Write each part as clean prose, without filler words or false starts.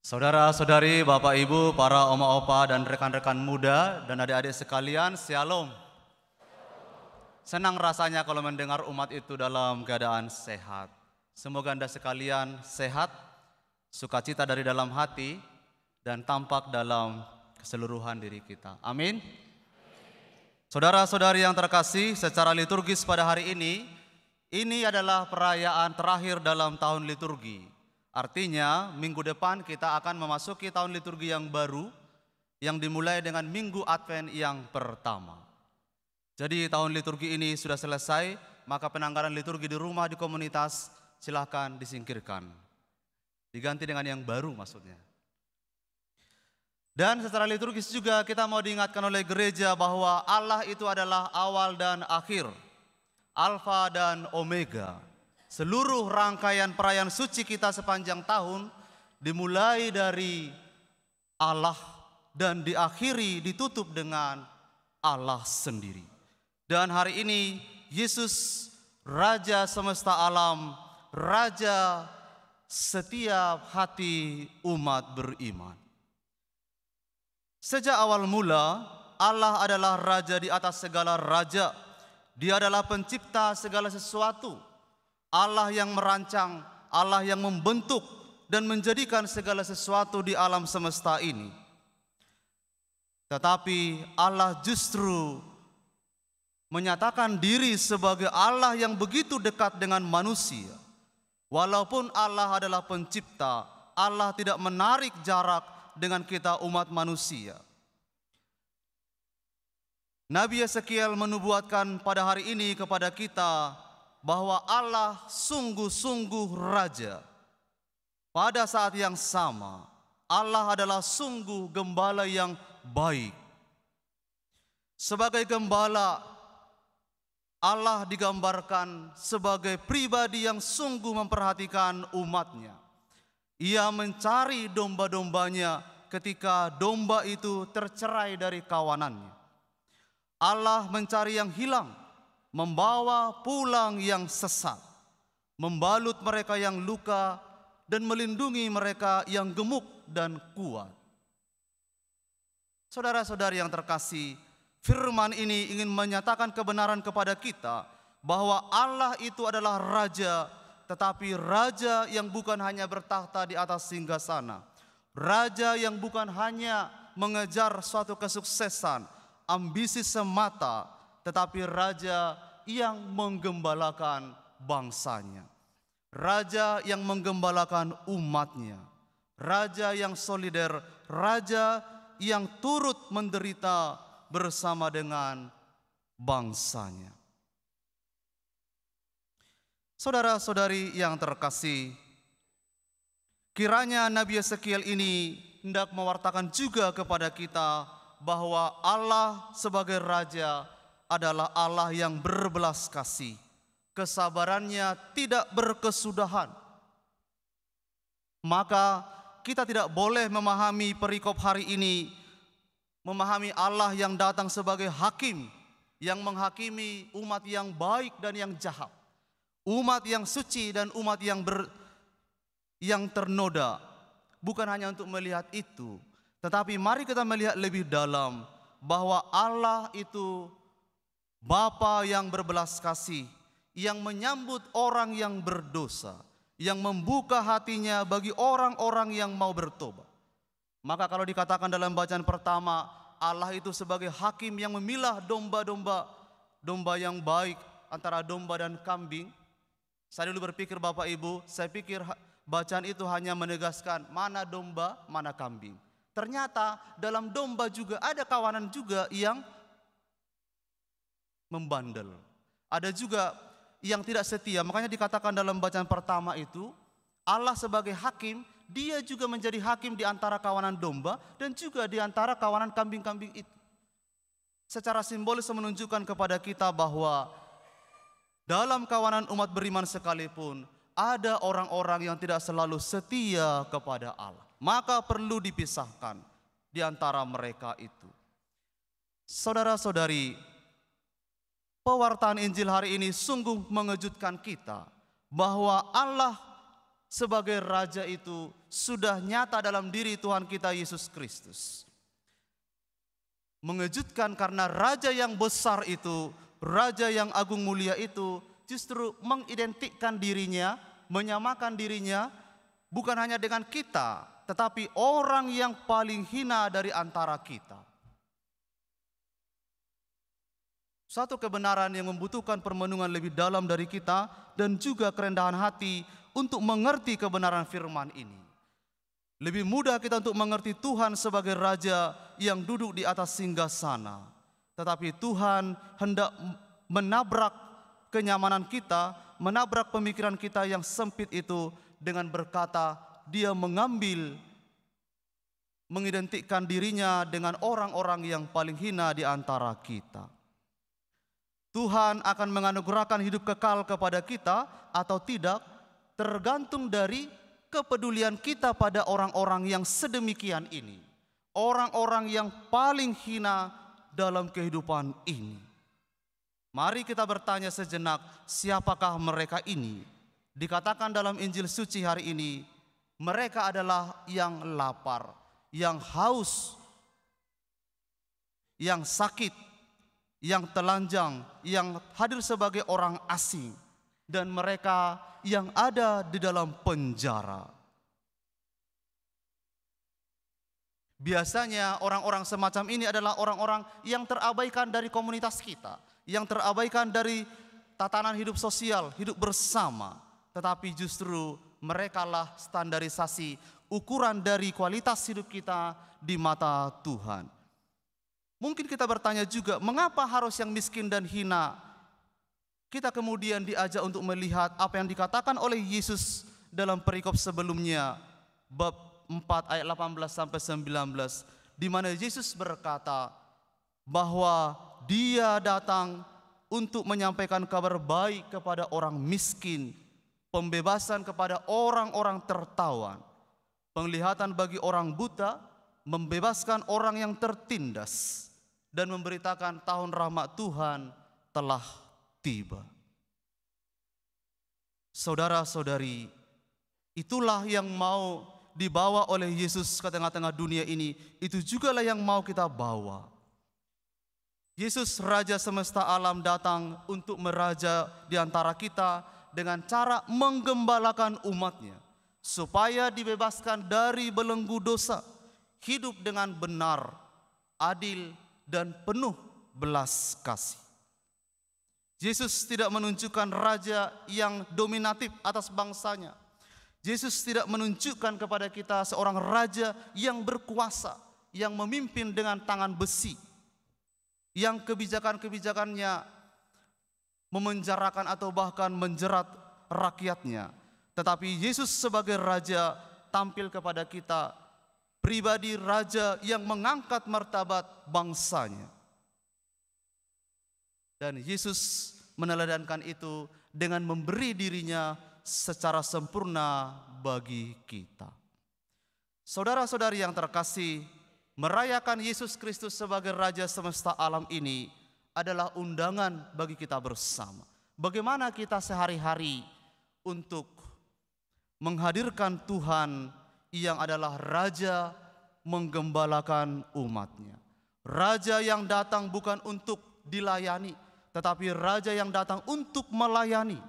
Saudara-saudari, Bapak Ibu, para oma opa dan rekan-rekan muda dan adik-adik sekalian, Shalom. Senang rasanya kalau mendengar umat itu dalam keadaan sehat. Semoga Anda sekalian sehat, sukacita dari dalam hati, dan tampak dalam keseluruhan diri kita. Amin. Saudara-saudari yang terkasih, secara liturgis pada hari ini adalah perayaan terakhir dalam tahun liturgi. Artinya minggu depan kita akan memasuki tahun liturgi yang baru yang dimulai dengan minggu Advent yang pertama. Jadi tahun liturgi ini sudah selesai, maka penanggalan liturgi di rumah, di komunitas silahkan disingkirkan. Diganti dengan yang baru maksudnya. Dan secara liturgis juga kita mau diingatkan oleh gereja bahwa Allah itu adalah awal dan akhir, Alfa dan Omega. Seluruh rangkaian perayaan suci kita sepanjang tahun dimulai dari Allah dan diakhiri, ditutup dengan Allah sendiri. Dan hari ini Yesus, Raja semesta alam, Raja setiap hati umat beriman. Sejak awal mula Allah adalah Raja di atas segala raja. Dia adalah pencipta segala sesuatu. Allah yang merancang, Allah yang membentuk dan menjadikan segala sesuatu di alam semesta ini. Tetapi Allah justru menyatakan diri sebagai Allah yang begitu dekat dengan manusia. Walaupun Allah adalah pencipta, Allah tidak menarik jarak dengan kita umat manusia. Nabi Yeskiel menubuatkan pada hari ini kepada kita bahwa Allah sungguh-sungguh Raja. Pada saat yang sama, Allah adalah sungguh gembala yang baik. Sebagai gembala, Allah digambarkan sebagai pribadi yang sungguh memperhatikan umatnya. Ia mencari domba-dombanya ketika domba itu tercerai dari kawanannya. Allah mencari yang hilang, membawa pulang yang sesat, membalut mereka yang luka, dan melindungi mereka yang gemuk dan kuat. Saudara-saudari yang terkasih, firman ini ingin menyatakan kebenaran kepada kita bahwa Allah itu adalah Raja, tetapi Raja yang bukan hanya bertakhta di atas singgasana, Raja yang bukan hanya mengejar suatu kesuksesan, ambisi semata, tetapi Raja yang menggembalakan bangsanya, Raja yang menggembalakan umatnya, Raja yang solider, Raja yang turut menderita bersama dengan bangsanya. Saudara-saudari yang terkasih, kiranya Nabi Yeskiel ini hendak mewartakan juga kepada kita bahwa Allah sebagai Raja adalah Allah yang berbelas kasih. Kesabarannya tidak berkesudahan. Maka kita tidak boleh memahami perikop hari ini, memahami Allah yang datang sebagai hakim, yang menghakimi umat yang baik dan yang jahat, umat yang suci dan umat yang ternoda. Bukan hanya untuk melihat itu, tetapi mari kita melihat lebih dalam bahwa Allah itu Bapa yang berbelas kasih, yang menyambut orang yang berdosa, yang membuka hatinya bagi orang-orang yang mau bertobat. Maka kalau dikatakan dalam bacaan pertama, Allah itu sebagai hakim yang memilah domba yang baik antara domba dan kambing. Saya dulu berpikir Bapak Ibu, saya pikir bacaan itu hanya menegaskan mana domba, mana kambing. Ternyata dalam domba juga ada kawanan juga yang membandel. Ada juga yang tidak setia. Makanya dikatakan dalam bacaan pertama itu, Allah sebagai hakim, dia juga menjadi hakim di antara kawanan domba dan juga di antara kawanan kambing-kambing itu. Secara simbolis menunjukkan kepada kita bahwa dalam kawanan umat beriman sekalipun ada orang-orang yang tidak selalu setia kepada Allah. Maka perlu dipisahkan di antara mereka itu. Saudara-saudari, pewartaan Injil hari ini sungguh mengejutkan kita bahwa Allah sebagai raja itu sudah nyata dalam diri Tuhan kita Yesus Kristus. Mengejutkan karena raja yang besar itu, raja yang agung mulia itu justru mengidentikan dirinya, menyamakan dirinya bukan hanya dengan kita, tetapi orang yang paling hina dari antara kita. Satu kebenaran yang membutuhkan permenungan lebih dalam dari kita dan juga kerendahan hati untuk mengerti kebenaran firman ini. Lebih mudah kita untuk mengerti Tuhan sebagai Raja yang duduk di atas singgasana. Tetapi Tuhan hendak menabrak kenyamanan kita, menabrak pemikiran kita yang sempit itu dengan berkata, Dia mengidentikan dirinya dengan orang-orang yang paling hina di antara kita. Tuhan akan menganugerahkan hidup kekal kepada kita atau tidak, tergantung dari kepedulian kita pada orang-orang yang sedemikian ini. Orang-orang yang paling hina dalam kehidupan ini. Mari kita bertanya sejenak, siapakah mereka ini? Dikatakan dalam Injil suci hari ini, mereka adalah yang lapar, yang haus, yang sakit, yang telanjang, yang hadir sebagai orang asing, dan mereka yang ada di dalam penjara. Biasanya orang-orang semacam ini adalah orang-orang yang terabaikan dari komunitas kita, yang terabaikan dari tatanan hidup sosial, hidup bersama. Tetapi justru merekalah standarisasi ukuran dari kualitas hidup kita di mata Tuhan. Mungkin kita bertanya juga, mengapa harus yang miskin dan hina? Kita kemudian diajak untuk melihat apa yang dikatakan oleh Yesus dalam perikop sebelumnya, bab 4 ayat 18 sampai 19, di mana Yesus berkata bahwa Dia datang untuk menyampaikan kabar baik kepada orang miskin, pembebasan kepada orang-orang tertawan, penglihatan bagi orang buta, membebaskan orang yang tertindas, dan memberitakan tahun rahmat Tuhan telah tiba. Saudara-saudari, itulah yang mau dibawa oleh Yesus ke tengah-tengah dunia ini. Itu jugalah yang mau kita bawa. Yesus Raja semesta alam datang untuk meraja di antara kita dengan cara menggembalakan umatnya, supaya dibebaskan dari belenggu dosa, hidup dengan benar, adil, dan penuh belas kasih. Yesus tidak menunjukkan raja yang dominatif atas bangsanya. Yesus tidak menunjukkan kepada kita seorang raja yang berkuasa, yang memimpin dengan tangan besi, yang kebijakan-kebijakannya memenjarakan atau bahkan menjerat rakyatnya. Tetapi Yesus sebagai raja tampil kepada kita pribadi raja yang mengangkat martabat bangsanya. Dan Yesus meneladankan itu dengan memberi dirinya secara sempurna bagi kita. Saudara-saudari yang terkasih, merayakan Yesus Kristus sebagai Raja semesta alam ini adalah undangan bagi kita bersama. Bagaimana kita sehari-hari untuk menghadirkan Tuhan yang adalah Raja menggembalakan umatnya. Raja yang datang bukan untuk dilayani, tetapi Raja yang datang untuk melayani.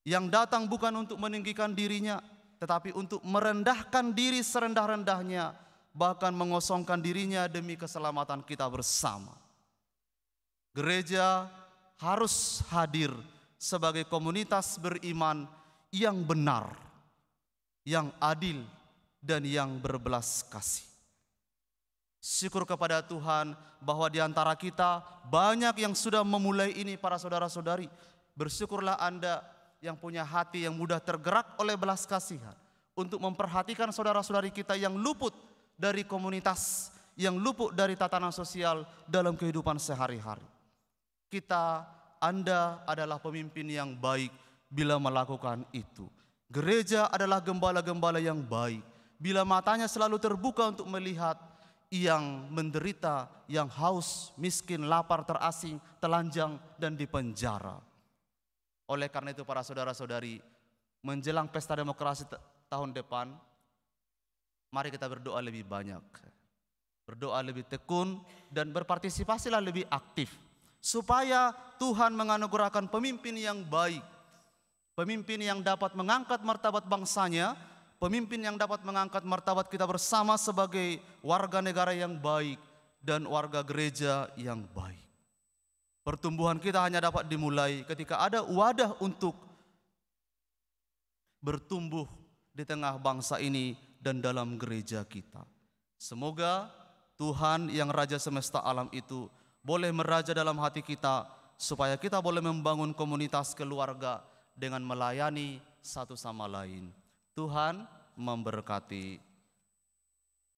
Yang datang bukan untuk meninggikan dirinya, tetapi untuk merendahkan diri serendah-rendahnya, bahkan mengosongkan dirinya demi keselamatan kita bersama. Gereja harus hadir sebagai komunitas beriman yang benar, yang adil, dan yang berbelas kasih. Syukur kepada Tuhan bahwa di antara kita banyak yang sudah memulai ini, para saudara-saudari. Bersyukurlah Anda yang punya hati yang mudah tergerak oleh belas kasihan untuk memperhatikan saudara-saudari kita yang luput dari komunitas, yang luput dari tatanan sosial dalam kehidupan sehari-hari. Anda adalah pemimpin yang baik bila melakukan itu. Gereja adalah gembala-gembala yang baik bila matanya selalu terbuka untuk melihat yang menderita, yang haus, miskin, lapar, terasing, telanjang, dan dipenjara. Oleh karena itu para saudara-saudari, menjelang pesta demokrasi tahun depan, mari kita berdoa lebih banyak. Berdoa lebih tekun dan berpartisipasilah lebih aktif. Supaya Tuhan menganugerahkan pemimpin yang baik. Pemimpin yang dapat mengangkat martabat bangsanya. Pemimpin yang dapat mengangkat martabat kita bersama sebagai warga negara yang baik dan warga gereja yang baik. Pertumbuhan kita hanya dapat dimulai ketika ada wadah untuk bertumbuh di tengah bangsa ini dan dalam gereja kita. Semoga Tuhan yang Raja semesta alam itu boleh meraja dalam hati kita, supaya kita boleh membangun komunitas keluarga dengan melayani satu sama lain. Tuhan memberkati.